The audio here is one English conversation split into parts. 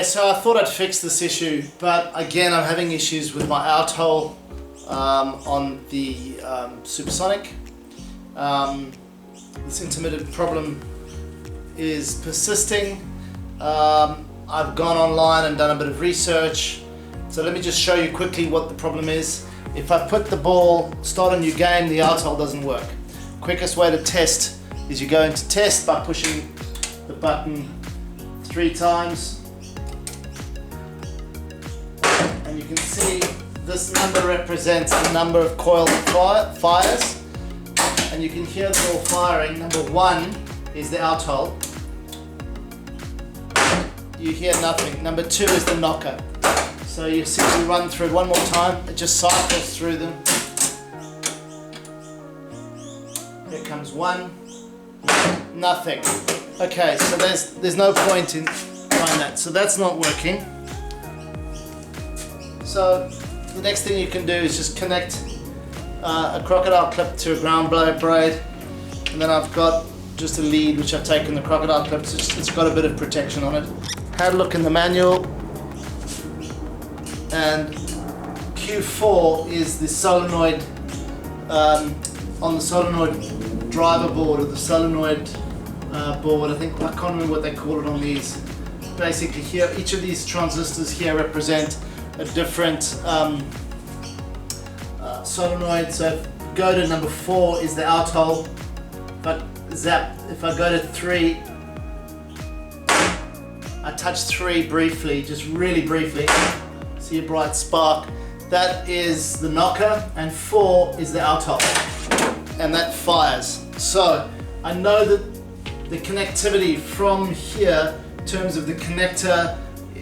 Okay, so I thought I'd fix this issue, but again I'm having issues with my out hole on the Supersonic. This intermittent problem is persisting. I've gone online and done a bit of research, so let me just show you quickly what the problem is. If I put the ball, start a new game, the out hole doesn't work. Quickest way to test is you go into test by pushing the button 3 times. And you can see this number represents the number of coil fires, and you can hear them all firing. Number 1 is the out hole. You hear nothing. Number 2 is the knocker. So you simply run through it one more time. It just cycles through them. Here comes 1. Nothing. Okay, so there's no point in trying that. So that's not working. So the next thing you can do is just connect a crocodile clip to a ground braid, and then I've got just a lead which I've taken the crocodile clip, so it's got a bit of protection on it. Had a look in the manual, and Q4 is the solenoid on the solenoid driver board, or the solenoid board. I can't remember what they call it on these. Basically here, each of these transistors here represent a different solenoid. So if I go to number 4 is the out hole. If I go to 3, I touch 3 briefly, just really briefly. See a bright spark. That is the knocker, and 4 is the out hole, and that fires. So I know that the connectivity from here, in terms of the connector,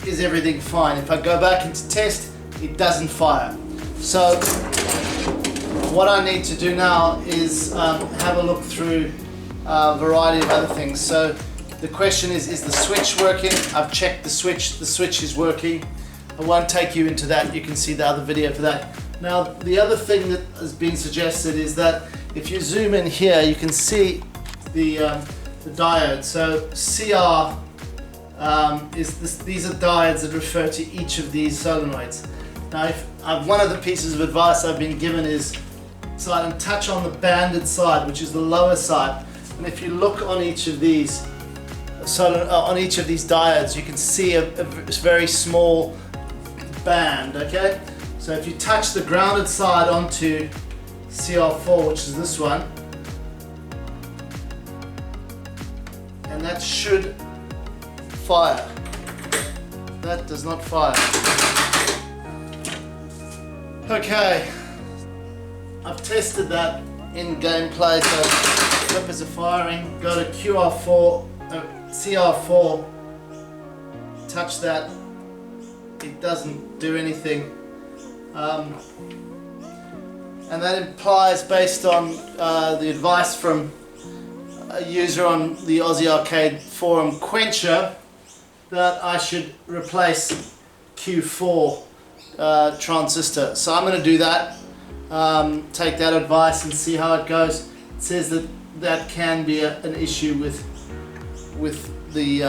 is everything fine. If I go back into test, it doesn't fire. So what I need to do now is have a look through a variety of other things. So the question is the switch working? I've checked the switch is working. I won't take you into that, you can see the other video for that. Now the other thing that has been suggested is that if you zoom in here, you can see the diode. So CR these are diodes that refer to each of these solenoids. Now, one of the pieces of advice I've been given is slide and touch on the banded side, which is the lower side. And if you look on each of these diodes, you can see a very small band. Okay, so if you touch the grounded side onto CR4, which is this one, and that should fire. That does not fire. Okay, I've tested that in gameplay, so flippers are firing. Go to CR4, touch that, it doesn't do anything. And that implies, based on the advice from a user on the Aussie Arcade forum, Quencher, that I should replace Q4 transistor. So I'm going to do that, take that advice and see how it goes. It says that can be an issue with the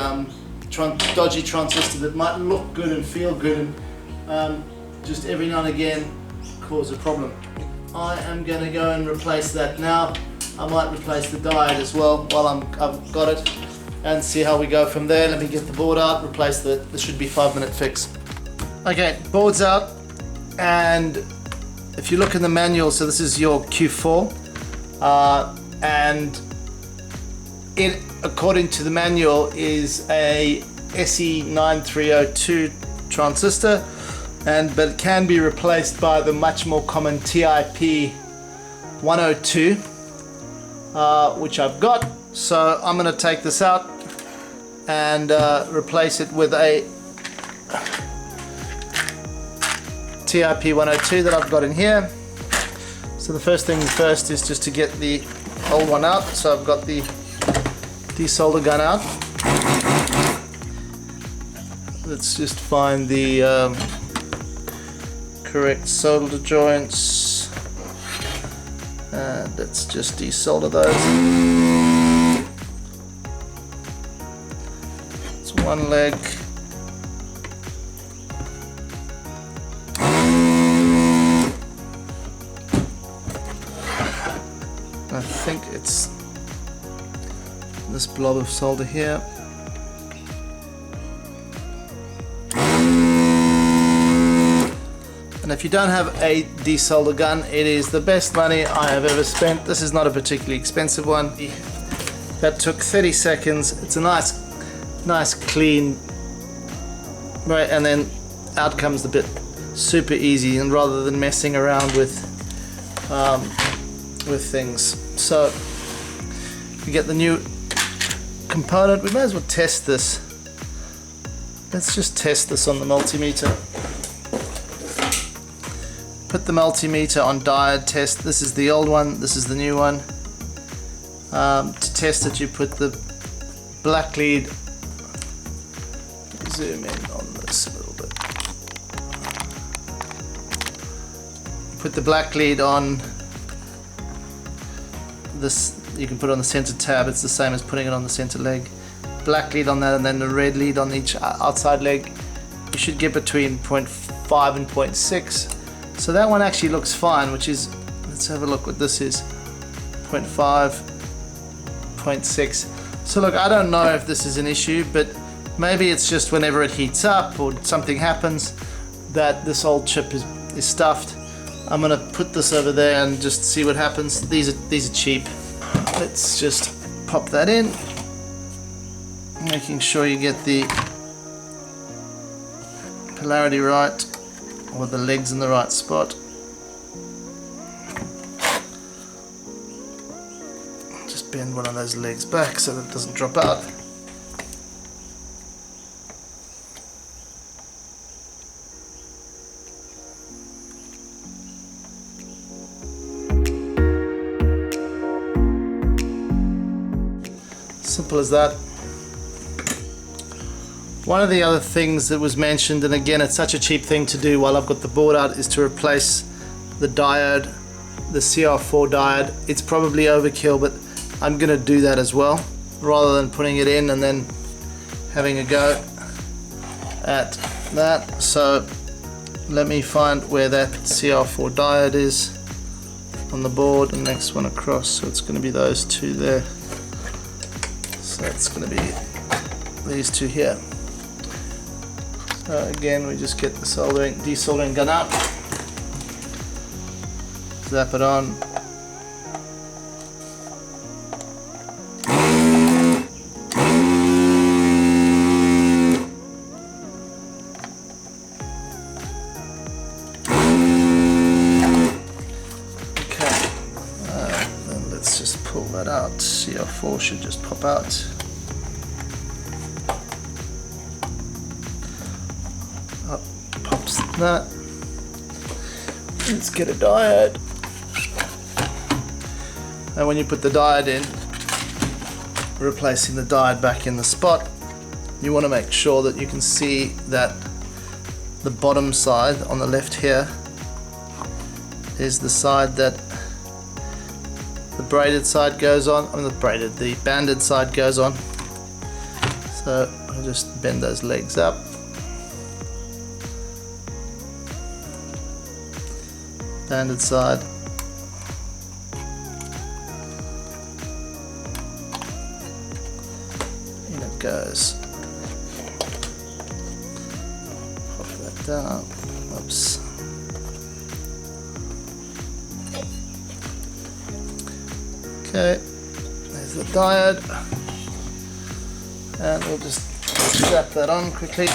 dodgy transistor that might look good and feel good, and just every now and again cause a problem. I am going to go and replace that now. I might replace the diode as well while I've got it, and see how we go from there. Let me get the board out, replace this should be 5-minute fix. Okay, board's out, and if you look in the manual, so this is your Q4, and it, according to the manual, is a SE9302 transistor, but it can be replaced by the much more common TIP102, which I've got. So I'm going to take this out and replace it with a TIP102 that I've got in here. So the first thing first is just to get the old one out. So I've got the desolder gun out. Let's just find the correct solder joints, and let's just desolder those. It's one leg, I think it's this blob of solder here. And if you don't have a desolder gun, it is the best money I have ever spent. This is not a particularly expensive one. That took 30 seconds. It's a nice clean, right, and then out comes the bit. Super easy, and rather than messing around with things. So you get the new component. We may as well test this. Let's just test this on the multimeter. Put the multimeter on diode test. This is the old one, this is the new one. To test it, you put the black lead, zoom in on this a little bit. Put the black lead on this, you can put it on the center tab, it's the same as putting it on the center leg. Black lead on that, and then the red lead on each outside leg. You should get between 0.5 and 0.6. So that one actually looks fine, which is, let's have a look what this is. 0.5, 0.6. So look, I don't know if this is an issue, but maybe it's just whenever it heats up or something happens that this old chip is stuffed. I'm gonna put this over there and just see what happens. These are cheap. Let's just pop that in, making sure you get the polarity right, or the legs in the right spot. Just bend one of those legs back so that it doesn't drop out. Simple as that. One of the other things that was mentioned, and again it's such a cheap thing to do while I've got the board out, is to replace the diode, the CR4 diode. It's probably overkill, but I'm gonna do that as well, rather than putting it in and then having a go at that. So let me find where that CR4 diode is on the board, and next one across, so it's gonna be those two there. So it's gonna be these two here. Again, we just get the desoldering gun out, zap it on. Okay, then let's just pull that out. CR4 should just pop out. That. Let's get a diode, and when you put the diode in, replacing the diode back in the spot, you want to make sure that you can see that the bottom side on the left here is the side that the braided side goes on. The banded side goes on. So I'll just bend those legs up. Banded side. In it goes. Pop that down. Oops. Okay, there's the diode. And we'll just strap that on quickly.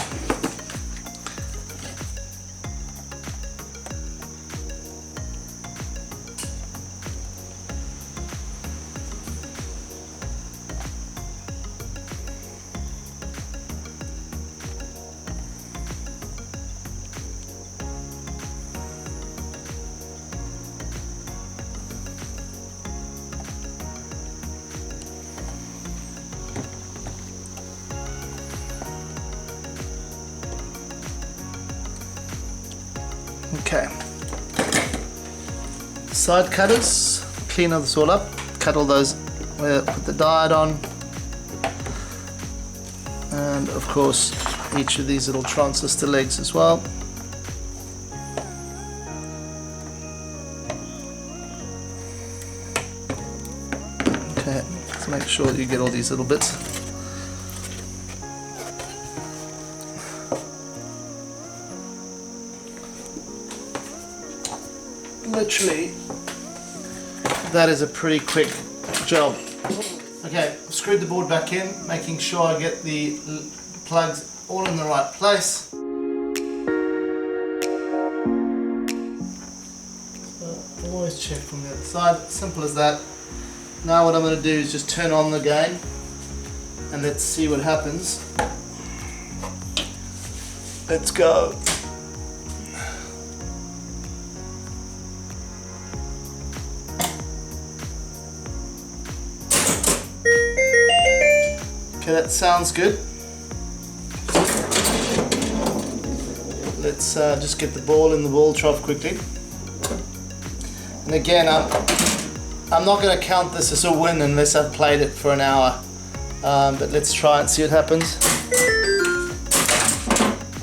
Okay, side cutters, clean this all up, cut all those, put the diode on, and of course each of these little transistor legs as well. Just make sure that you get all these little bits. Literally, that is a pretty quick job. Okay, I've screwed the board back in, making sure I get the plugs all in the right place. So always check from the other side, simple as that. Now what I'm going to do is just turn on the gain and let's see what happens. Let's go. Okay, that sounds good. Let's just get the ball in the ball trough quickly. And again, I'm not going to count this as a win unless I've played it for an hour. But let's try and see what happens.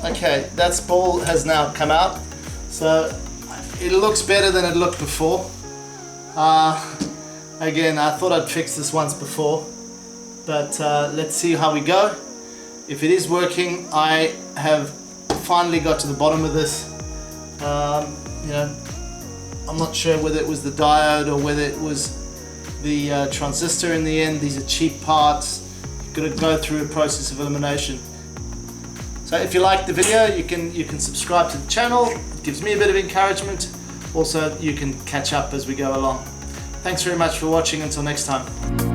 Okay, that ball has now come out. So it looks better than it looked before. Again, I thought I'd fixed this once before. But let's see how we go. If it is working, I have finally got to the bottom of this. You know, I'm not sure whether it was the diode or whether it was the transistor in the end. These are cheap parts. You've got to go through a process of elimination. So if you like the video, you can subscribe to the channel. It gives me a bit of encouragement. Also, you can catch up as we go along. Thanks very much for watching. Until next time.